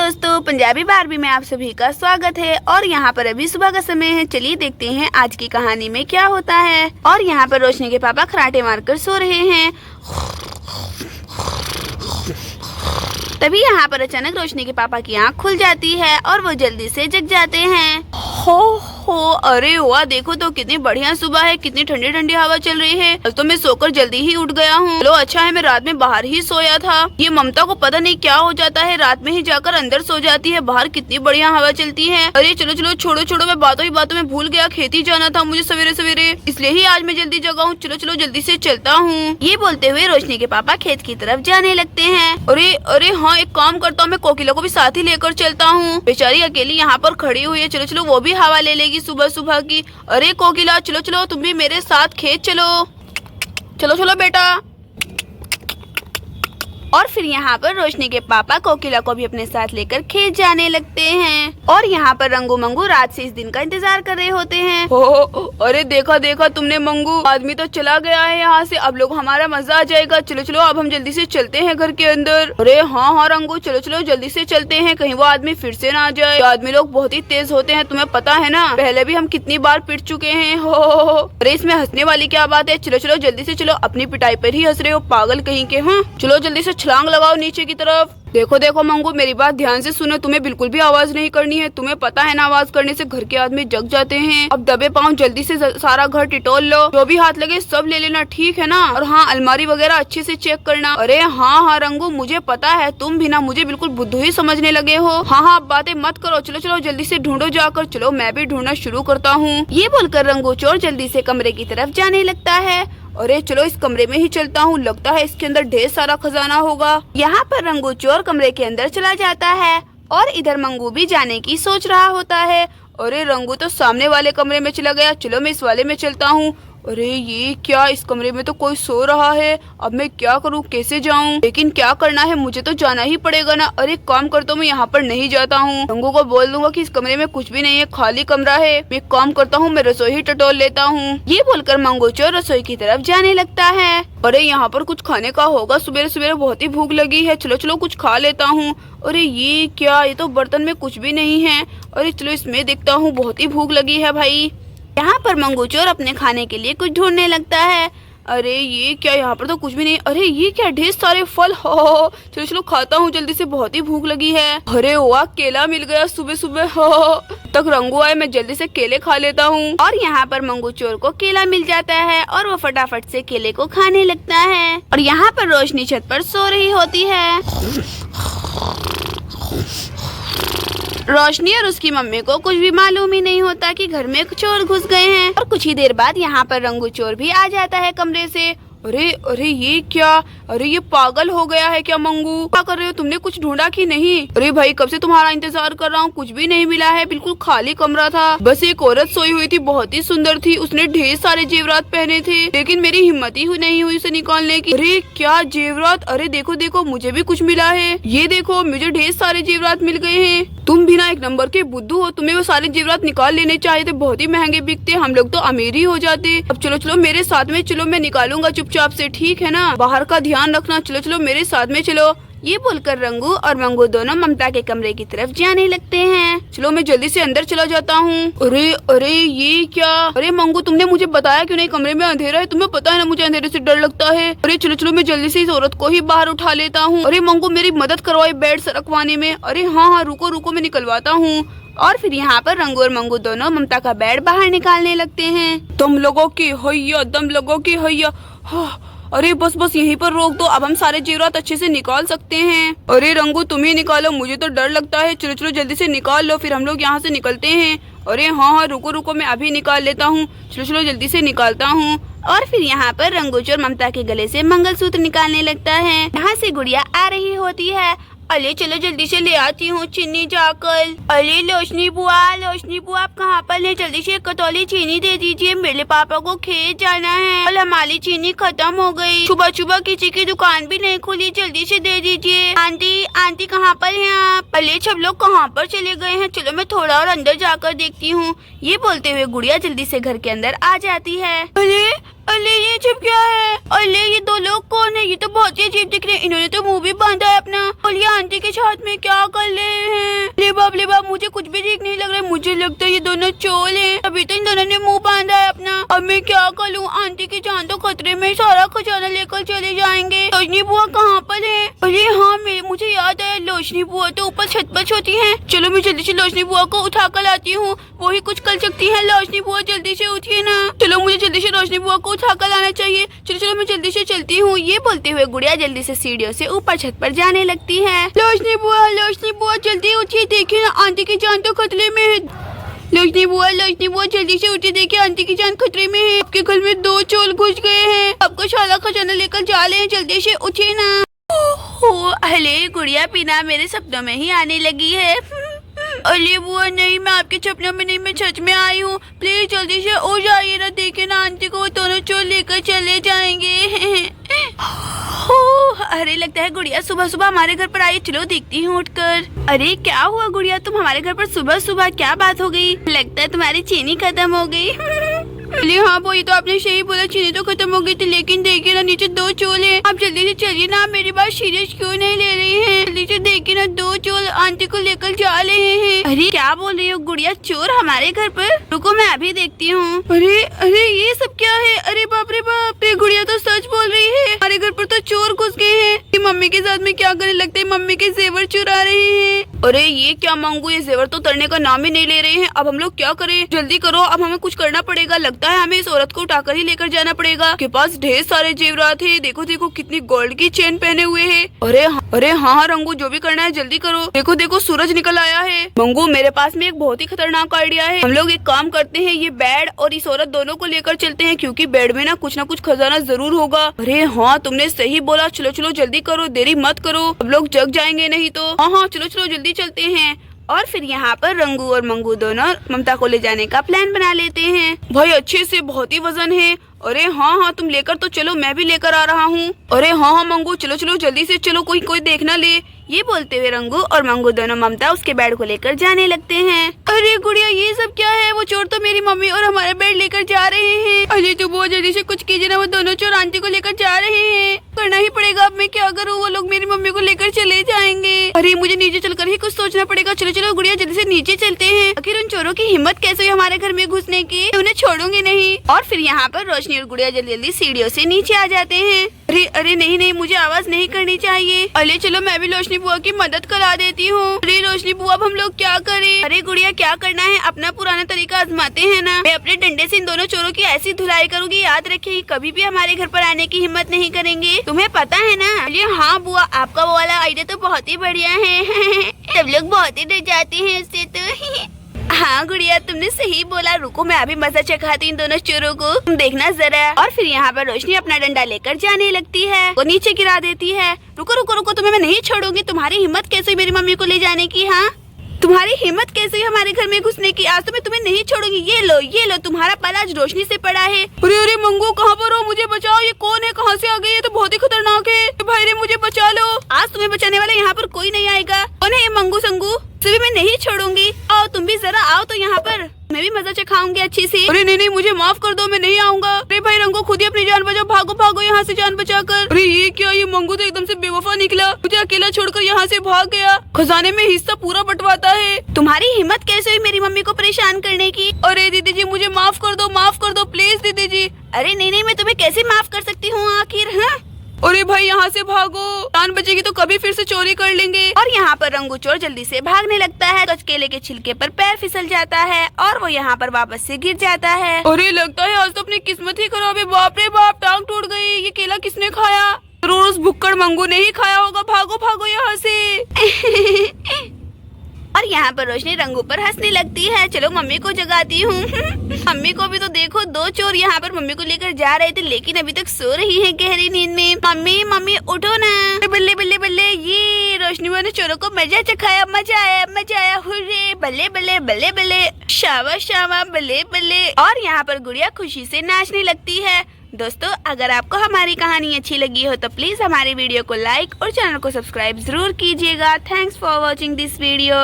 दोस्तों, पंजाबी बारबी में आप सभी का स्वागत है। और यहाँ पर अभी सुबह का समय है। चलिए देखते हैं आज की कहानी में क्या होता है। और यहाँ पर रोशनी के पापा खराटे मारकर सो रहे हैं। तभी यहाँ पर अचानक रोशनी के पापा की आँख खुल जाती है और वो जल्दी से जग जाते हैं। हो अरे वाह, देखो तो कितनी बढ़िया सुबह है, कितनी ठंडी ठंडी हवा चल रही है। अब तो मैं सोकर जल्दी ही उठ गया हूँ। चलो अच्छा है मैं रात में बाहर ही सोया था। ये ममता को पता नहीं क्या हो जाता है, रात में ही जाकर अंदर सो जाती है। बाहर कितनी बढ़िया हवा चलती है। अरे चलो चलो छोड़ो, मैं बातों ही बातों में भूल गया, खेती जाना था मुझे सवेरे सवेरे, इसलिए ही आज मैं जल्दी जगा हूँ। चलो जल्दी से चलता हूँ। ये बोलते हुए रोशनी के पापा खेत की तरफ जाने लगते हैं। अरे हाँ, एक काम करता हूँ, मैं कोकिला को भी साथ ही लेकर चलता हूँ। बेचारी अकेली यहाँ पर खड़ी हुई है। चलो वो भी हवा ले लेगी सुबह सुबह की। अरे कोकिला चलो तुम भी मेरे साथ खेत चलो बेटा। और फिर यहाँ पर रोशनी के पापा कोकिला को भी अपने साथ लेकर खेत जाने लगते हैं। और यहाँ पर रंगू मंगू रात से इस दिन का इंतजार कर रहे होते हैं। अरे देखा तुमने मंगू, आदमी तो चला गया है यहाँ से। अब लोग हमारा मजा आ जाएगा। चलो अब हम जल्दी से चलते हैं घर के अंदर। अरे हाँ रंगू, चलो जल्दी से चलते हैं, कहीं वो आदमी फिर से ना आ जाए। आदमी लोग बहुत ही तेज होते हैं, तुम्हें पता है ना, पहले भी हम कितनी बार पिट चुके हैं। अरे इसमें हंसने वाली क्या बात है। चलो जल्दी से चलो, अपनी पिटाई पर ही हंस रहे हो पागल कहीं के। हाँ चलो जल्दी से छलांग लगाओ नीचे की तरफ। देखो मंगू, मेरी बात ध्यान से सुनो, तुम्हें बिल्कुल भी आवाज नहीं करनी है। तुम्हें पता है ना, आवाज करने से घर के आदमी जग जाते हैं। अब दबे पाँव जल्दी से सारा घर टिटोल लो, जो भी हाथ लगे सब ले लेना, ठीक है ना। और हाँ, अलमारी वगैरह अच्छे से चेक करना। अरे हाँ रंगू, मुझे पता है, तुम भी ना मुझे बिल्कुल बुद्धू ही समझने लगे हो। हाँ बातें मत करो। चलो जल्दी से ढूंढो जाकर। चलो मैं भी ढूंढना शुरू करता हूँ। ये बोलकर रंगू चोर जल्दी से कमरे की तरफ जाने लगता है। अरे चलो इस कमरे में ही चलता हूँ, लगता है इसके अंदर ढेर सारा खजाना होगा। यहाँ पर रंगू चोर कमरे के अंदर चला जाता है और इधर मंगू भी जाने की सोच रहा होता है। अरे रंगू तो सामने वाले कमरे में चला गया, चलो मैं इस वाले में चलता हूँ। अरे ये क्या, इस कमरे में तो कोई सो रहा है। अब मैं क्या करूँ, कैसे जाऊँ, लेकिन क्या करना है, मुझे तो जाना ही पड़ेगा ना। अरे काम करता हूँ, मैं यहाँ पर नहीं जाता हूँ। रंगू को बोल दूंगा कि इस कमरे में कुछ भी नहीं है, खाली कमरा है। मैं काम करता हूँ, मैं रसोई ही टटोल लेता हूँ। ये बोलकर मंगू चोर रसोई की तरफ जाने लगता है। अरे यहाँ पर कुछ खाने का होगा, सवेरे सवेरे बहुत ही भूख लगी है। चलो कुछ खा लेता हूँ। अरे ये क्या, ये तो बर्तन में कुछ भी नहीं है। अरे चलो इसमें देखता हूँ, बहुत ही भूख लगी है भाई। यहाँ पर मंगू चोर अपने खाने के लिए कुछ ढूंढने लगता है। अरे ये क्या, यहाँ पर तो कुछ भी नहीं। अरे ये क्या, ढेर सारे फल। हो चलो खाता हूँ जल्दी से, बहुत ही भूख लगी है। अरे वाह, केला मिल गया सुबह सुबह। तक रंगू आए, मैं जल्दी से केले खा लेता हूँ। और यहाँ पर मंगू चोर को केला मिल जाता है और वो फटाफट से केले को खाने लगता है। और यहाँ पर रोशनी छत पर सो रही होती है। रोशनी और उसकी मम्मी को कुछ भी मालूम ही नहीं होता कि घर में चोर घुस गए हैं। और कुछ ही देर बाद यहाँ पर रंगू चोर भी आ जाता है कमरे से। अरे ये क्या, अरे ये पागल हो गया है क्या मंगू, क्या कर रहे हो, तुमने कुछ ढूंढा कि नहीं। अरे भाई कब से तुम्हारा इंतजार कर रहा हूँ, कुछ भी नहीं मिला है, बिल्कुल खाली कमरा था। बस एक औरत सोई हुई थी, बहुत ही सुंदर थी, उसने ढेर सारे जेवरात पहने थे, लेकिन मेरी हिम्मत ही नहीं हुई उसे निकालने की। अरे क्या जेवरात, अरे देखो मुझे भी कुछ मिला है। ये देखो मुझे ढेर सारे जेवरात मिल गए हैं। तुम भी ना एक नंबर के बुद्धू हो, तुम्हें वो सारे जेवरात निकाल लेने चाहिए थे, बहुत ही महंगे बिकते, हम लोग तो अमीर ही हो जाते। अब चलो मेरे साथ में चलो, मैं निकालूंगा चुपचाप से, ठीक है ना, बाहर का ध्यान रखना। चलो मेरे साथ में चलो। ये बोलकर रंगू और मंगू दोनों ममता के कमरे की तरफ जाने लगते हैं। चलो मैं जल्दी से अंदर चला जाता हूँ। अरे ये क्या, अरे मंगू तुमने मुझे बताया क्यों नहीं, कमरे में अंधेरा है, तुम्हें पता है ना मुझे अंधेरे से डर लगता है। अरे चलो मैं जल्दी से इस औरत को ही बाहर उठा लेता हूँ। अरे मंगू मेरी मदद करवाए बेड सरकवाने में। अरे हाँ रुको मैं निकलवाता हूँ। और फिर यहाँ पर रंगू और मंगू दोनों ममता का बेड बाहर निकालने लगते हैं। तुम लोगों की हैया, दम लोगों की हैया। अरे बस यहीं पर रोक दो, अब हम सारे जेवरात अच्छे से निकाल सकते हैं। अरे रंगू तुम ही निकालो, मुझे तो डर लगता है। चलो जल्दी से निकाल लो, फिर हम लोग यहाँ से निकलते हैं। अरे हाँ रुको मैं अभी निकाल लेता हूँ। चलो जल्दी से निकालता हूँ। और फिर यहाँ पर रंगू चोर ममता के गले से मंगलसूत्र निकालने लगता है। यहाँ से गुड़िया आ रही होती है। अरे चलो जल्दी से ले आती हूँ चीनी जाकर। अरे रोशनी बुआ आप कहाँ पर है, जल्दी से 1 कटोरी चीनी दे दीजिए, मेरे पापा को खेत जाना है और हमारी चीनी खत्म हो गई। सुबह किसी की दुकान भी नहीं खुली, जल्दी से दे दीजिए। आंटी कहाँ पर हैं आप। अरे सब लोग कहाँ पर चले गए हैं, चलो मैं थोड़ा और अंदर जाकर देखती हूँ। ये बोलते हुए गुड़िया जल्दी से घर के अंदर आ जाती है। अरे ये सब क्या है? अरे ये दो लोग कौन है? ये तो बहुत ही अजीब दिख रहे हैं। इन्होंने तो मुंह भी बांधा है अपना। और ये आंटी के साथ में क्या कर रहे हैं? ले बाप मुझे कुछ भी ठीक नहीं लग रहा है। मुझे लगता है ये दोनों चोर हैं। अभी तो इन दोनों ने मुंह बांधा है अपना। अब मैं क्या करूँ? आंटी की जान तो खतरे में। सारा खजाना लेकर चले जाएंगे। रोशनी बुआ कहाँ पर है? अरे हाँ मुझे याद है, रोशनी बुआ तो ऊपर छत पर सोती है। चलो मैं जल्दी से रोशनी बुआ को उठा कर लाती हूँ, वही कुछ कर सकती है। रोशनी बुआ जल्दी से उठिए ना। चलो मुझे जल्दी से रोशनी बुआ को उठा कर लाना चाहिए। चलो मैं जल्दी से चलती हूँ। ये बोलते हुए गुड़िया जल्दी से सीढ़ियों से ऊपर छत पर जाने लगती है। रोशनी बुआ जल्दी उठिए, देखिए ना आंटी की जान तो खतरे में है। रोशनी बुआ जल्दी से उठिए, देखिए आंटी की जान खतरे में है। आपके घर में दो चोर घुस गए हैं, आपको सारा खजाना लेकर जा रहे हैं। जल्दी से उठिए ना। अरे गुड़िया पीना मेरे सपनों में ही आने लगी है। अरे बुआ नहीं, मैं आपके सपनों में नहीं, मैं सच में आई हूँ। प्लीज जल्दी से हो जाइए ना। देखिए ना आंटी को वो दोनों चोर लेकर चले जाएंगे। अरे लगता है गुड़िया सुबह सुबह हमारे घर पर आई। चलो देखती हूँ उठकर। अरे क्या हुआ गुड़िया, तुम हमारे घर पर सुबह सुबह? क्या बात हो गई? लगता है तुम्हारी चीनी खत्म हो गई। अरे हाँ वो ये तो आपने सही बोला, चीनी तो खत्म हो गई थी, लेकिन देखिए ना नीचे दो चोर हैं। आप जल्दी से चलिए ना। आप मेरी बात सीरियस क्यों नहीं ले रही हैं? जल्दी से देखिए ना, दो चोर आंटी को लेकर जा रहे हैं। अरे क्या बोल रही हो गुड़िया, चोर हमारे घर पर? रुको मैं अभी देखती हूँ। अरे ये सब क्या है? अरे बाप रे बाप, ये गुड़िया तो सच बोल रही है। हमारे घर पर तो चोर घुस गए हैं। ये मम्मी के साथ में क्या करने लगते हैं? मम्मी के जेवर चुरा रहे हैं। अरे ये क्या मंगू, ये जेवर तो उतरने का नाम ही नहीं ले रहे हैं। अब हम लोग क्या करें? जल्दी करो, अब हमें कुछ करना पड़ेगा। लगता है हमें इस औरत को उठाकर ही लेकर जाना पड़ेगा। के पास ढेर सारे जेवरात है। देखो कितनी गोल्ड की चेन पहने हुए है। अरे हाँ रंगू, जो भी करना है जल्दी करो। देखो सूरज निकल आया है। मंगू मेरे पास में एक बहुत ही खतरनाक आइडिया है। हम लोग एक काम करते हैं, ये बेड और इस औरत दोनों को लेकर चलते हैं, क्योंकि बेड में ना कुछ खजाना जरूर होगा। अरे हाँ तुमने सही बोला। चलो जल्दी करो, देरी मत करो, अब लोग जग जाएंगे नहीं तो। हाँ चलो जल्दी चलते हैं। और फिर यहाँ पर रंगू और मंगू दोनों ममता को ले जाने का प्लान बना लेते हैं। भाई अच्छे से, बहुत ही वजन है। अरे हाँ तुम लेकर तो चलो, मैं भी लेकर आ रहा हूँ। अरे हाँ मंगू चलो जल्दी से चलो, कोई देख ना ले। ये बोलते हुए रंगू और मंगू दोनों ममता उसके बेड को लेकर जाने लगते हैं। अरे गुड़िया ये सब क्या है? वो चोर तो मेरी मम्मी और हमारा बेड लेकर जा रहे हैं। अरे तो बहुत जल्दी से कुछ कीजिए ना, वो दोनों चोर आंटी को लेकर जा रहे हैं। करना ही पड़ेगा, अब मैं क्या करूँ? वो लोग मेरी मम्मी को लेकर चले जाएंगे। अरे मुझे नीचे चलकर ही कुछ सोचना पड़ेगा। चलो गुड़िया जल्दी से नीचे चलते हैं। आखिर उन चोरों की हिम्मत कैसे हुई हमारे घर में घुसने की? उन्हें छोड़ूंगी नहीं। और फिर यहाँ पर रोशनी और गुड़िया जल्दी सीढ़ियों से नीचे आ जाते हैं। अरे नहीं मुझे आवाज नहीं करनी चाहिए। अरे चलो मैं भी रोशनी बुआ की मदद करा देती हूँ। अरे रोशनी बुआ अब हम लोग क्या करें? अरे गुड़िया क्या करना है, अपना पुराना तरीका आजमाते हैं ना। मैं अपने डंडे से इन दोनों चोरों की ऐसी धुलाई करूंगी, याद रखिए कभी भी हमारे घर पर आने की हिम्मत नहीं करेंगे। तुम्हें पता है ना? अरे हाँ बुआ, आपका वो वाला आइडिया तो बहुत ही बढ़िया है। सब लोग बहुत ही डर जाते हैं उससे तो। हाँ गुड़िया तुमने सही बोला। रुको मैं अभी मजा चखाती इन दोनों चोरों को, तुम देखना जरा। और फिर यहाँ पर रोशनी अपना डंडा लेकर जाने लगती है, वो नीचे गिरा देती है। रुको तुम्हें मैं नहीं छोड़ूंगी। तुम्हारी हिम्मत कैसे हुई मेरी मम्मी को ले जाने की? हाँ तुम्हारी हिम्मत कैसे हुई हमारे घर में घुसने की? आज तो मैं तुम्हें नहीं छोड़ूंगी। ये लो तुम्हारा पाला आज रोशनी से पड़ा है। अरे मंगू कहाँ पर हो? मुझे बचाओ, ये कौन है? कहाँ से आ गई? ये तो बहुत ही खतरनाक है। भाई रे मुझे बचा लो। आज तुम्हें बचाने वाला यहाँ पर कोई नहीं आएगा। कौन है ये मंगू संगू? सभी मैं नहीं छोड़ूंगी। आओ तुम भी जरा आओ तो यहाँ पर, मैं भी मजा चखाऊंगी अच्छी से। अरे नहीं मुझे माफ कर दो, मैं नहीं आऊंगा। अरे भाई रंगो खुद ही अपनी जान बचाओ, भागो यहाँ से जान बचाकर। अरे ये क्या, ये मंगू तो एकदम से बेवफा निकला, मुझे अकेला छोड़कर यहाँ से भाग गया। खजाने में हिस्सा पूरा बंटवाता है। तुम्हारी हिम्मत कैसे हुई मेरी मम्मी को परेशान करने की? अरे दीदी जी मुझे माफ कर दो प्लीज दीदी जी। अरे नहीं मैं तुम्हें कैसे माफ कर सकती हूँ आखिर? हाँ अरे भाई यहाँ से भागो, जान बचेगी तो कभी फिर से चोरी कर लेंगे। और यहाँ पर रंगू चोर जल्दी से भागने लगता है तो केले के छिलके पर पैर फिसल जाता है और वो यहाँ पर वापस से गिर जाता है। अरे लगता है आज तो अपनी किस्मत ही खराब है। बाप रे बाप, टांग टूट गई। ये केला किसने खाया? जरूर उस भुक्कड़ मंगू ने ही खाया होगा। भागो यहाँ से। और यहाँ पर रोशनी रंगू पर हंसने लगती है। चलो मम्मी को जगाती हूँ। मम्मी को भी तो देखो, दो चोर यहाँ पर मम्मी को लेकर जा रहे थे लेकिन अभी तक सो रही है गहरी नींद में। मम्मी उठो ना। बल्ले ये रोशनी ने चोरों को मजा चखाया, मजा आया। हुर्रे, बल्ले शाबाश बल्ले। और यहाँ पर गुड़िया खुशी से नाचने लगती है। दोस्तों अगर आपको हमारी कहानी अच्छी लगी हो तो प्लीज हमारी वीडियो को लाइक और चैनल को सब्सक्राइब जरूर कीजिएगा। Thanks for watching this video.